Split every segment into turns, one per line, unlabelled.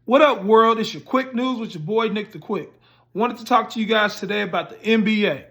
What up, world? It's your quick news with your boy Nick the Quick. Wanted to talk to you guys today about the NBA.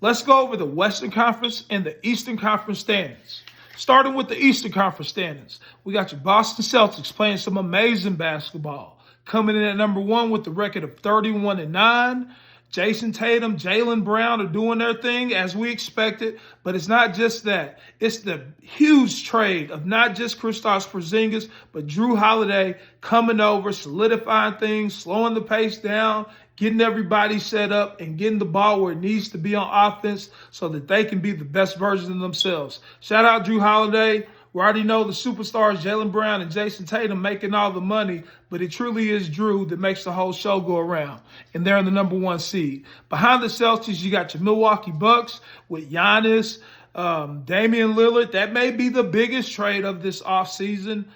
Let's go over the Western Conference and the Eastern Conference standings. Starting with the Eastern Conference standings, we got your Boston Celtics playing some amazing basketball, coming in at number one with the record of 31-9. Jason Tatum, Jaylen Brown are doing their thing as we expected, but it's not just that. It's the huge trade of not just Kristaps Porzingis, but Jrue Holiday coming over, solidifying things, slowing the pace down, getting everybody set up, and getting the ball where it needs to be on offense so that they can be the best version of themselves. Shout out Jrue Holiday. We already know the superstars Jaylen Brown and Jason Tatum making all the money, but it truly is Jrue that makes the whole show go around. And they're in the number one seed. Behind the Celtics, you got your Milwaukee Bucks with Giannis, Damian Lillard. That may be the biggest trade of this offseason.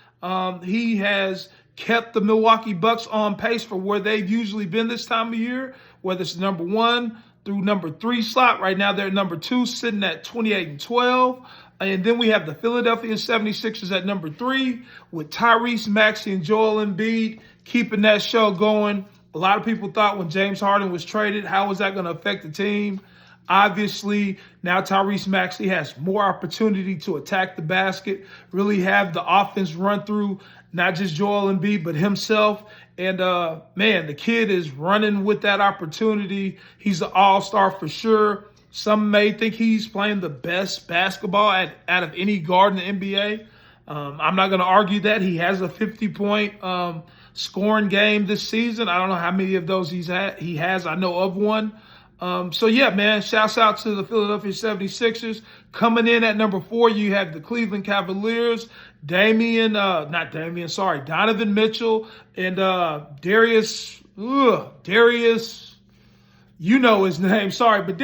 He has kept the Milwaukee Bucks on pace for where they've usually been this time of year, whether it's number one through number three slot. Right now, they're number two, sitting at 28-12. And then we have the Philadelphia 76ers at number three with Tyrese Maxey and Joel Embiid keeping that show going. A lot of people thought when James Harden was traded, how was that going to affect the team? Obviously, now Tyrese Maxey has more opportunity to attack the basket, really have the offense run through not just Joel Embiid, but himself. And, man, the kid is running with that opportunity. He's an all-star for sure. Some may think he's playing the best basketball out of any guard in the NBA. I'm not going to argue that. He has a 50-point scoring game this season. I don't know how many of those he has. I know of one. So, yeah, man, shouts out to the Philadelphia 76ers. Coming in at number four, you have the Cleveland Cavaliers, Donovan Mitchell, and Darius, you know his name, sorry, but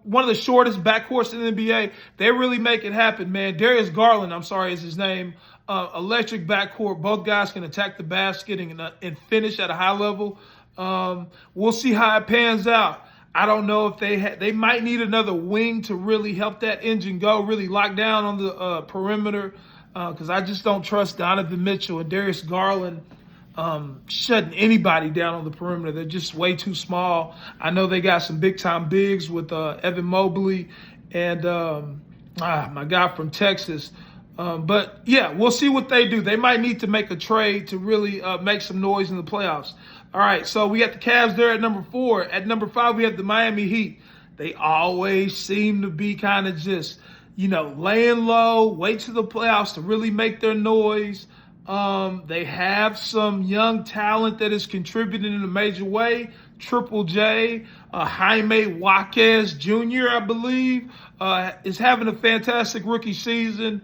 one of the shortest backcourts in the NBA. They really make it happen, man. Darius Garland, is his name. Electric backcourt. Both guys can attack the basket and finish at a high level. We'll see how it pans out. I don't know if they might need another wing to really help that engine go, really lock down on the perimeter, because I just don't trust Donovan Mitchell and Darius Garland shutting anybody down on the perimeter. They're just way too small. I know they got some big-time bigs with Evan Mobley and my guy from Texas. But, yeah, we'll see what they do. They might need to make a trade to really make some noise in the playoffs. All right, so we got the Cavs there at number four. At number five, we have the Miami Heat. They always seem to be kind of just, laying low, wait to the playoffs to really make their noise. They have some young talent that is contributing in a major way. Triple J, Jaime Jaquez Jr., I believe, is having a fantastic rookie season.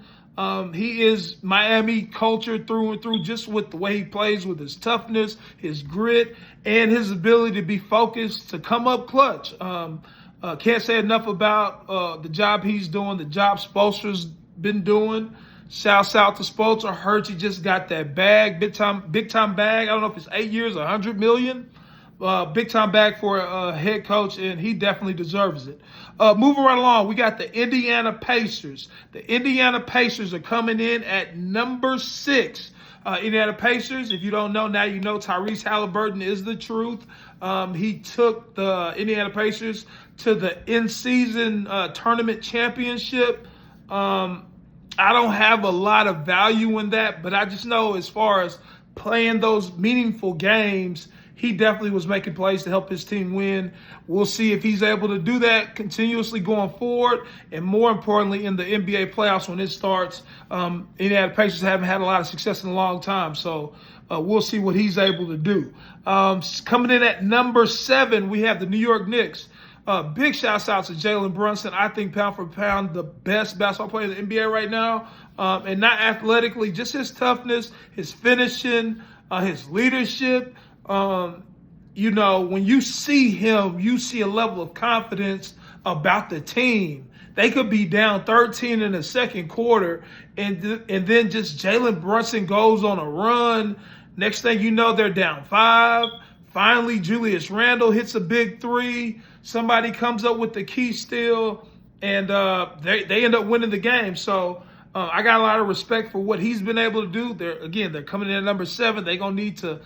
He is Miami culture through and through, just with the way he plays, with his toughness, his grit, and his ability to be focused, to come up clutch. Can't say enough about the job he's doing, the job Spoelstra's been doing. Shouts out to Spoelstra. Heard he just got that bag, big time bag. I don't know if it's 8 years, $100 million. Big time bag for a head coach, and he definitely deserves it. Moving right along, we got the Indiana Pacers. The Indiana Pacers are coming in at number 6. Indiana Pacers, if you don't know, now you know. Tyrese Halliburton is the truth. He took the Indiana Pacers to the in-season tournament championship. I don't have a lot of value in that, but I just know as far as playing those meaningful games, he definitely was making plays to help his team win. We'll see if he's able to do that continuously going forward, and more importantly, in the NBA playoffs when it starts. Indiana Pacers haven't had a lot of success in a long time, so we'll see what he's able to do. Coming in at number 7, we have the New York Knicks. Big shouts out to Jalen Brunson. I think pound for pound, the best basketball player in the NBA right now. And not athletically, just his toughness, his finishing, his leadership. When you see him, you see a level of confidence about the team. They could be down 13 in the second quarter, and then just Jalen Brunson goes on a run. Next thing you know, they're down 5. Finally, Julius Randle hits a big 3. Somebody comes up with the key steal, and they end up winning the game. So I got a lot of respect for what he's been able to do. They're coming in at number 7. They're gonna need to,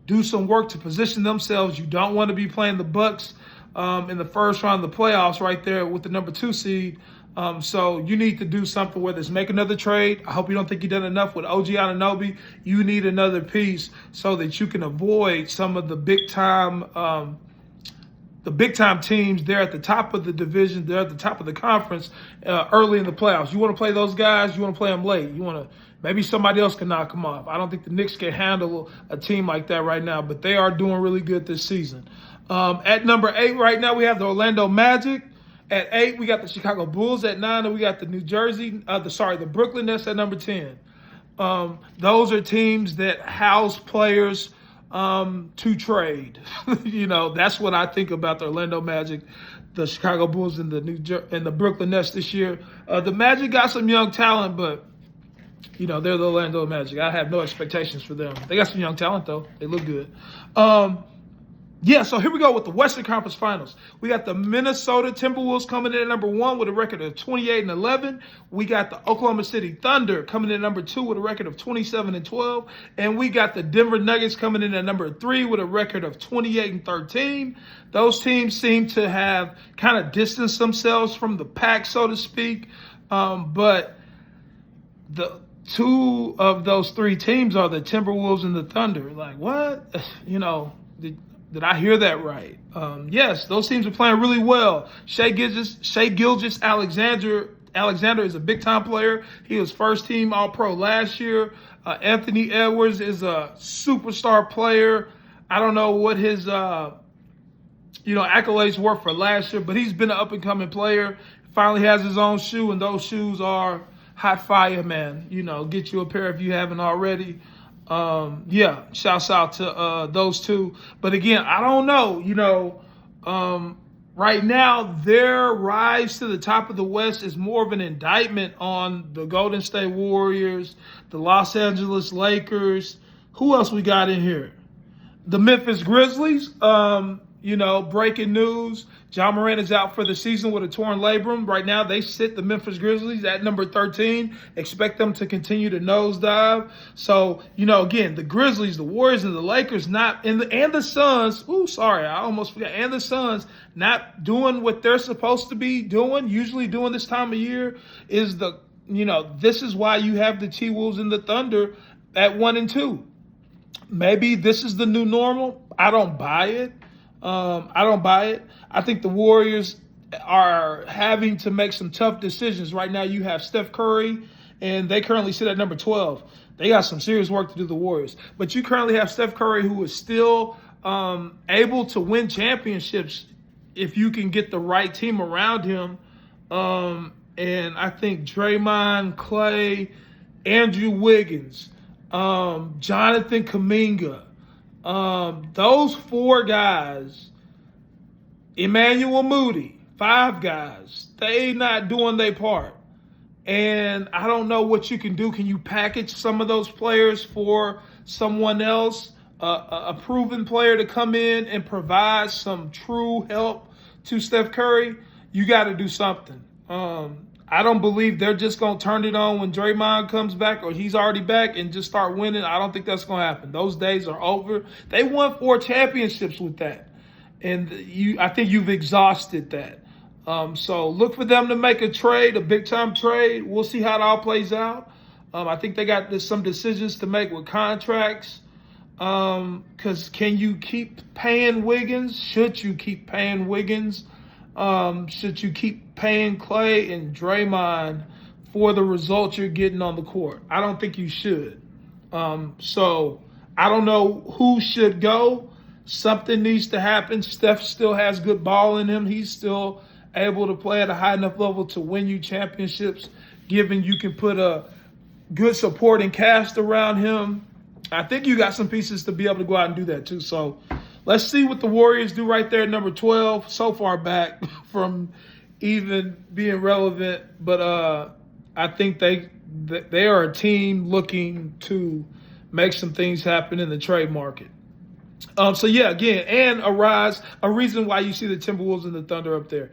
do some work to position themselves. You don't want to be playing the Bucks in the first round of the playoffs right there with the number 2 seed. So you need to do something, whether it's make another trade. I hope you don't think you've done enough with OG Anunoby. You need another piece so that you can avoid some of the big time teams. They're at the top of the division. They're at the top of the conference early in the playoffs. You want to play those guys. You want to play them late. Maybe somebody else can knock them off. I don't think the Knicks can handle a team like that right now, but they are doing really good this season. At number 8 right now, we have the Orlando Magic. At 8, we got the Chicago Bulls. At 9, and we got the the Brooklyn Nets at number 10. Those are teams that house players to trade. That's what I think about the Orlando Magic, the Chicago Bulls, and the Brooklyn Nets this year. The Magic got some young talent, but they're the Orlando Magic. I have no expectations for them. They got some young talent though. They look good. So here we go with the Western Conference Finals. We got the Minnesota Timberwolves coming in at number 1 with a record of 28-11. We got the Oklahoma City Thunder coming in at number 2 with a record of 27-12. And we got the Denver Nuggets coming in at number 3 with a record of 28-13. Those teams seem to have kind of distanced themselves from the pack, so to speak. But the 2 of those 3 teams are the Timberwolves and the Thunder. Like, what? Did I hear that right? Yes, those teams are playing really well. Shai Gilgeous-Alexander is a big-time player. He was first-team All-Pro last year. Anthony Edwards is a superstar player. I don't know what his accolades were for last year, but he's been an up-and-coming player. Finally has his own shoe, and those shoes are hot fire, man. Get you a pair if you haven't already. Shouts out to those 2. But again, I don't know. Right now, their rise to the top of the West is more of an indictment on the Golden State Warriors, the Los Angeles Lakers. Who else we got in here? The Memphis Grizzlies. Breaking news. Ja Morant is out for the season with a torn labrum. Right now, they sit the Memphis Grizzlies at number 13. Expect them to continue to nosedive. So, again, the Grizzlies, the Warriors, and the Lakers and the Suns. I almost forgot. And the Suns not doing what they're supposed to be doing. Usually doing this time of year is this is why you have the T-Wolves and the Thunder at 1 and 2. Maybe this is the new normal. I don't buy it. I think the Warriors are having to make some tough decisions. Right now you have Steph Curry, and they currently sit at number 12. They got some serious work to do, the Warriors. But you currently have Steph Curry, who is still able to win championships if you can get the right team around him. And I think Draymond, Clay, Andrew Wiggins, Jonathan Kuminga, those 4 guys, Emmanuel Moody, 5 guys, they not doing their part. And I don't know what you can do. Can you package some of those players for someone else, a proven player to come in and provide some true help to Steph Curry? You got to do something. I don't believe they're just going to turn it on when Draymond comes back or he's already back and just start winning. I don't think that's going to happen. Those days are over. They won 4 championships with that. And I think you've exhausted that. So look for them to make a trade, a big-time trade. We'll see how it all plays out. I think they got some decisions to make with contracts. Because can you keep paying Wiggins? Should you keep paying Wiggins? Should you keep paying Clay and Draymond for the results you're getting on the court? I don't think you should. So I don't know who should go. Something needs to happen. Steph still has good ball in him. He's still able to play at a high enough level to win you championships, given you can put a good supporting cast around him. I think you got some pieces to be able to go out and do that too. So let's see what the Warriors do right there at number 12, so far back from even being relevant. But I think they are a team looking to make some things happen in the trade market. And a reason why you see the Timberwolves and the Thunder up there.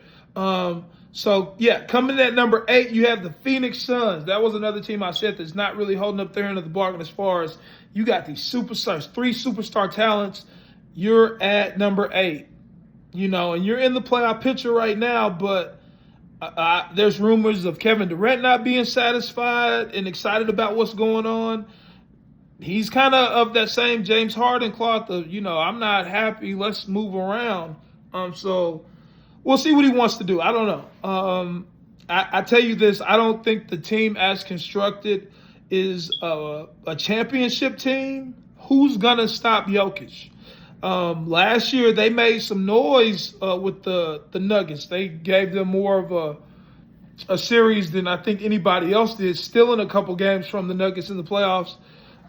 So yeah, coming in at number 8, you have the Phoenix Suns. That was another team I said that's not really holding up their end of the bargain as far as you got these superstars, 3 superstar talents. You're at number 8, and you're in the playoff picture right now, but there's rumors of Kevin Durant not being satisfied and excited about what's going on. He's kind of that same James Harden cloth of, I'm not happy, let's move around. So we'll see what he wants to do. I don't know. I tell you this, I don't think the team as constructed is a championship team. Who's going to stop Jokic? Last year, they made some noise with the Nuggets. They gave them more of a series than I think anybody else did, still in a couple games from the Nuggets in the playoffs.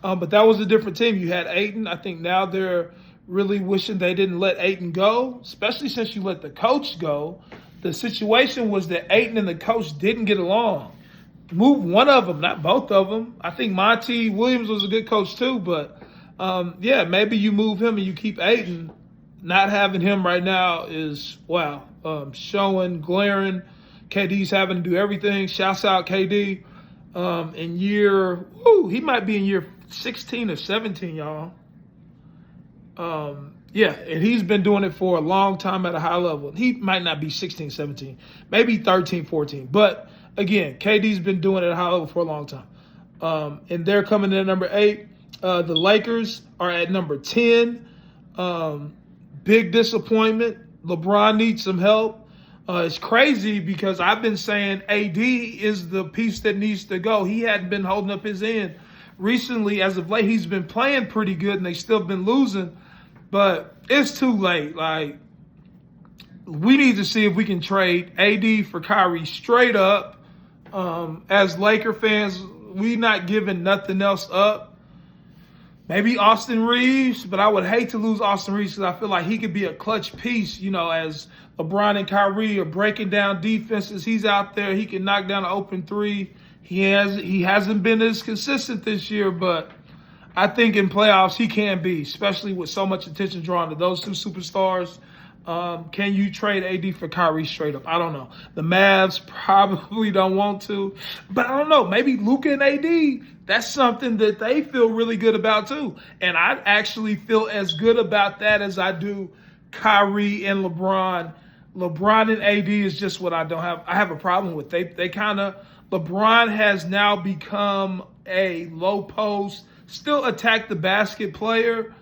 But that was a different team. You had Ayton. I think now they're really wishing they didn't let Ayton go, especially since you let the coach go. The situation was that Ayton and the coach didn't get along. Move one of them, not both of them. I think Monty Williams was a good coach too, but maybe you move him and you keep Ayton. Not having him right now is, showing, glaring. KD's having to do everything. Shouts out KD. He might be in year 16 or 17, y'all. And he's been doing it for a long time at a high level. He might not be 16, 17, maybe 13, 14. But again, KD's been doing it at a high level for a long time. And they're coming in at number 8. The Lakers are at number 10. Big disappointment. LeBron needs some help. It's crazy because I've been saying AD is the piece that needs to go. He hadn't been holding up his end. Recently, as of late, he's been playing pretty good and they still been losing. But it's too late. Like, we need to see if we can trade AD for Kyrie straight up. As Laker fans, we not giving nothing else up. Maybe Austin Reeves, but I would hate to lose Austin Reeves because I feel like he could be a clutch piece, as LeBron and Kyrie are breaking down defenses. He's out there. He can knock down an open 3. He hasn't been as consistent this year, but I think in playoffs he can be, especially with so much attention drawn to those 2 superstars. Can you trade AD for Kyrie straight up? I don't know. The Mavs probably don't want to, but I don't know. Maybe Luka and AD, that's something that they feel really good about too. And I actually feel as good about that as I do Kyrie and LeBron. LeBron and AD is just what I have a problem with. LeBron has now become a low post, still attack the basket player,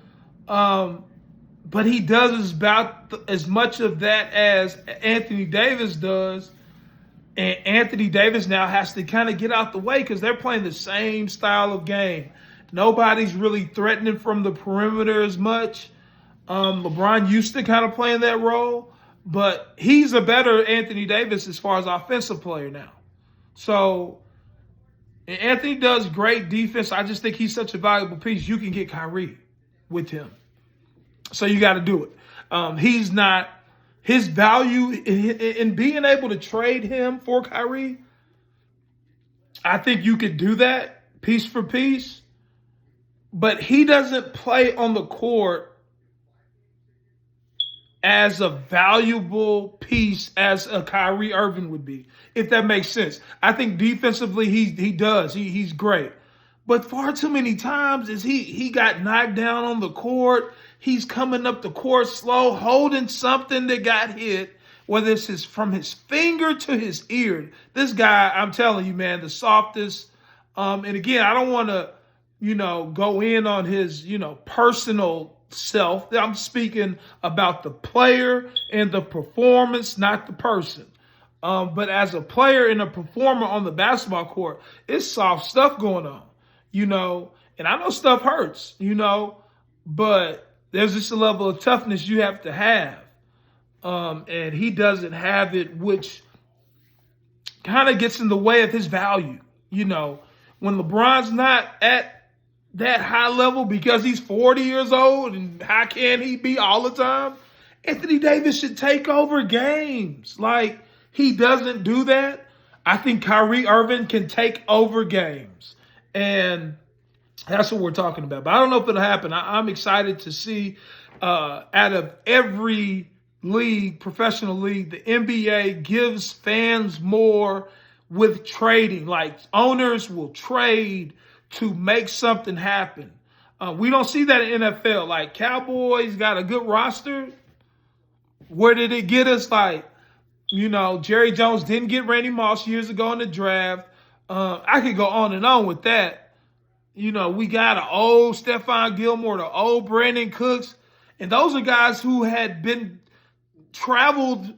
but he does about as much of that as Anthony Davis does. And Anthony Davis now has to kind of get out the way because they're playing the same style of game. Nobody's really threatening from the perimeter as much. LeBron used to kind of play in that role, but he's a better Anthony Davis as far as offensive player now. So Anthony does great defense. I just think he's such a valuable piece. You can get Kyrie with him. So you got to do it. He's not his value in being able to trade him for Kyrie. I think you could do that piece for piece, but he doesn't play on the court as a valuable piece as a Kyrie Irving would be, if that makes sense. I think defensively he does. He's great. But far too many times is he got knocked down on the court. He's coming up the court slow, holding something that got hit, whether it's from his finger to his ear. This guy, I'm telling you, man, the softest. And again, I don't want to, go in on his, personal self. I'm speaking about the player and the performance, not the person. But as a player and a performer on the basketball court, it's soft stuff going on, and I know stuff hurts, but there's just a level of toughness you have to have. And he doesn't have it, which kind of gets in the way of his value. When LeBron's not at that high level because he's 40 years old, and how can he be all the time? Anthony Davis should take over games. Like, he doesn't do that. I think Kyrie Irving can take over games. And that's what we're talking about. But I don't know if it'll happen. I'm excited to see out of every league, professional league, the NBA gives fans more with trading. Like owners will trade to make something happen. We don't see that in NFL. Like Cowboys got a good roster. Where did it get us? Like, Jerry Jones didn't get Randy Moss years ago in the draft. I could go on and on with that. We got an old Stephon Gilmore, the old Brandon Cooks. And those are guys who had been traveled,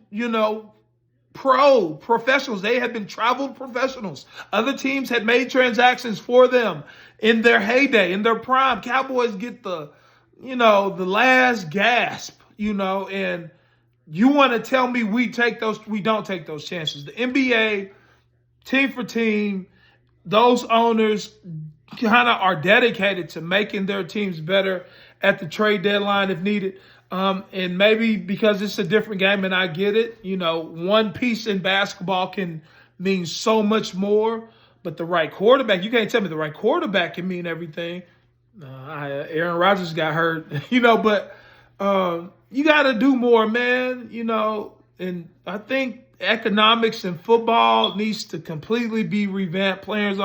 professionals. They had been traveled professionals. Other teams had made transactions for them in their heyday, in their prime. Cowboys get the last gasp, and you want to tell me we don't take those chances. The NBA, team for team, those owners kind of are dedicated to making their teams better at the trade deadline if needed. And maybe because it's a different game and I get it, one piece in basketball can mean so much more, but the right quarterback, you can't tell me the right quarterback can mean everything. Aaron Rodgers got hurt, but you got to do more, man, and I think economics in football needs to completely be revamped. Players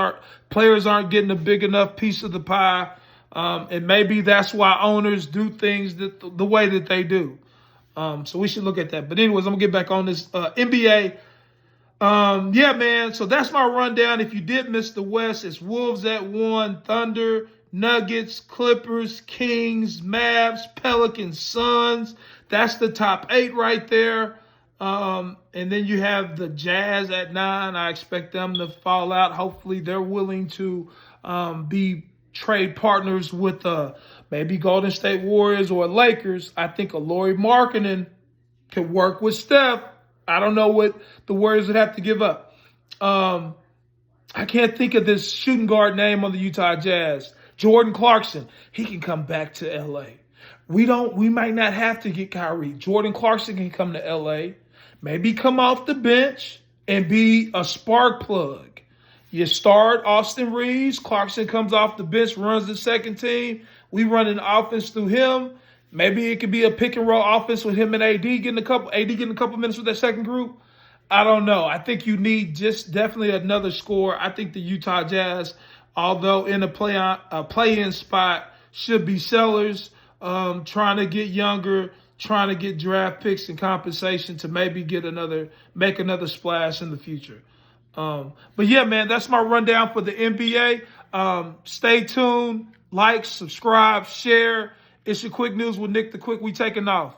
aren't getting a big enough piece of the pie. And maybe that's why owners do things the way that they do. So we should look at that. But anyways, I'm going to get back on this NBA. Yeah, man. So that's my rundown. If you did miss the West, it's Wolves at 1, Thunder, Nuggets, Clippers, Kings, Mavs, Pelicans, Suns. That's the top 8 right there. And then you have the Jazz at 9. I expect them to fall out. Hopefully they're willing to be trade partners with maybe Golden State Warriors or Lakers. I think a Lauri Markkanen could work with Steph. I don't know what the Warriors would have to give up. I can't think of this shooting guard name on the Utah Jazz. Jordan Clarkson. He can come back to LA. We might not have to get Kyrie. Jordan Clarkson can come to LA. Maybe come off the bench and be a spark plug. You start Austin Reeves. Clarkson comes off the bench, runs the second team. We run an offense through him. Maybe it could be a pick and roll offense with him and AD getting a couple minutes with that second group. I don't know. I think you need just definitely another scorer. I think the Utah Jazz, although in a play-in spot, should be sellers, trying to get younger, trying to get draft picks and compensation to maybe make another splash in the future. But yeah, man, that's my rundown for the NBA. Stay tuned, like, subscribe, share. It's your Quick News with Nick the Quick. We taking off.